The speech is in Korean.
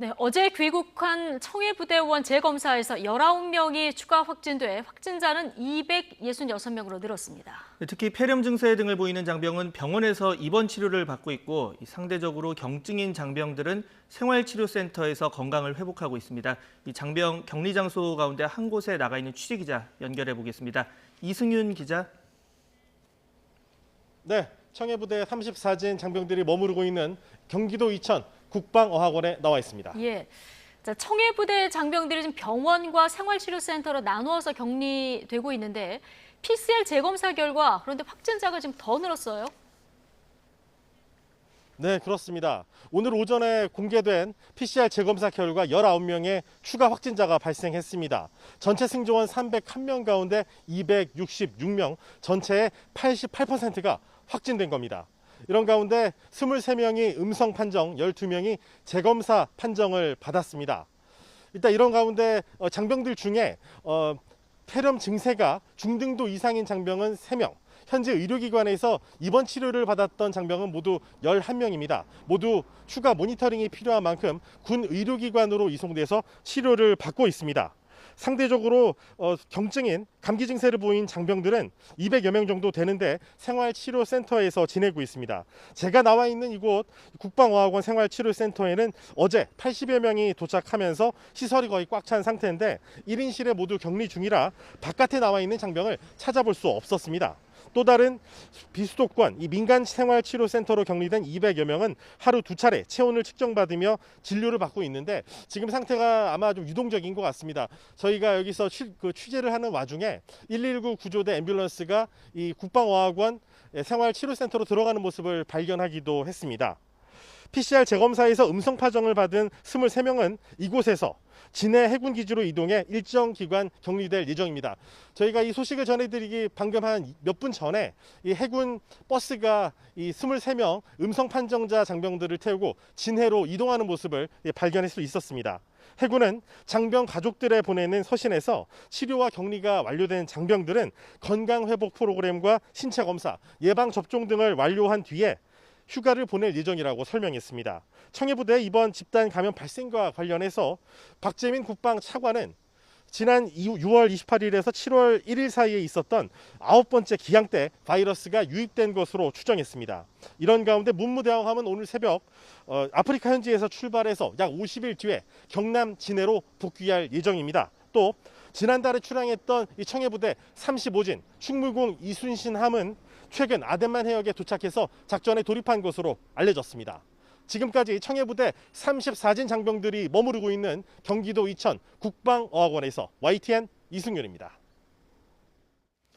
네, 어제 귀국한 청해부대원 재검사에서 19명이 추가 확진돼 확진자는 266명으로 늘었습니다. 특히 폐렴 증세 등을 보이는 장병은 병원에서 입원 치료를 받고 있고 상대적으로 경증인 장병들은 생활치료센터에서 건강을 회복하고 있습니다. 이 장병 격리 장소 가운데 한 곳에 나가 있는 취재 기자 연결해 보겠습니다. 이승윤 기자. 네, 청해부대 34진 장병들이 머무르고 있는 경기도 이천 국방어학원에 나와 있습니다. 예. 자, 청해부대 장병들이 지금 병원과 생활치료센터로 나누어서 격리되고 있는데 PCR 재검사 결과 그런데 확진자가 지금 더 늘었어요. 네, 그렇습니다. 오늘 오전에 공개된 PCR 재검사 결과 19명의 추가 확진자가 발생했습니다. 전체 승조원 301명 가운데 266명, 전체의 88%가 확진된 겁니다. 이런 가운데 23명이 음성 판정, 12명이 재검사 판정을 받았습니다. 일단 이런 가운데 장병들 중에 폐렴 증세가 중등도 이상인 장병은 3명, 현재 의료기관에서 입원 치료를 받았던 장병은 모두 11명입니다. 모두 추가 모니터링이 필요한 만큼 군 의료기관으로 이송돼서 치료를 받고 있습니다. 상대적으로 경증인 감기 증세를 보인 장병들은 200여 명 정도 되는데 생활치료센터에서 지내고 있습니다. 제가 나와 있는 이곳 국방어학원 생활치료센터에는 어제 80여 명이 도착하면서 시설이 거의 꽉 찬 상태인데 1인실에 모두 격리 중이라 바깥에 나와 있는 장병을 찾아볼 수 없었습니다. 또 다른 비수도권 이 민간 생활치료센터로 격리된 200여 명은 하루 2차례 체온을 측정받으며 진료를 받고 있는데 지금 상태가 아마 좀 유동적인 것 같습니다. 저희가 여기서 취재를 하는 와중에 119 구조대 앰뷸런스가 이 국방어학원 생활치료센터로 들어가는 모습을 발견하기도 했습니다. PCR 재검사에서 음성 판정을 받은 23명은 이곳에서 진해 해군기지로 이동해 일정 기간 격리될 예정입니다. 저희가 이 소식을 전해드리기 방금 한 몇 분 전에 이 해군 버스가 이 23명 음성 판정자 장병들을 태우고 진해로 이동하는 모습을 발견할 수 있었습니다. 해군은 장병 가족들에 보내는 서신에서 치료와 격리가 완료된 장병들은 건강회복 프로그램과 신체검사, 예방접종 등을 완료한 뒤에 휴가를 보낼 예정이라고 설명했습니다. 청해부대 이번 집단 감염 발생과 관련해서 박재민 국방 차관은 지난 6월 28일에서 7월 1일 사이에 있었던 9번째 기항 때 바이러스가 유입된 것으로 추정했습니다. 이런 가운데 문무대왕함은 오늘 새벽 아프리카 현지에서 출발해서 약 50일 뒤에 경남 진해로 복귀할 예정입니다. 또 지난달에 출항했던 이 청해부대 35진 충무공 이순신함은 최근 아덴만 해역에 도착해서 작전에 돌입한 것으로 알려졌습니다. 지금까지 청해부대 34진 장병들이 머무르고 있는 경기도 이천 국방어학원에서 YTN 이승윤입니다.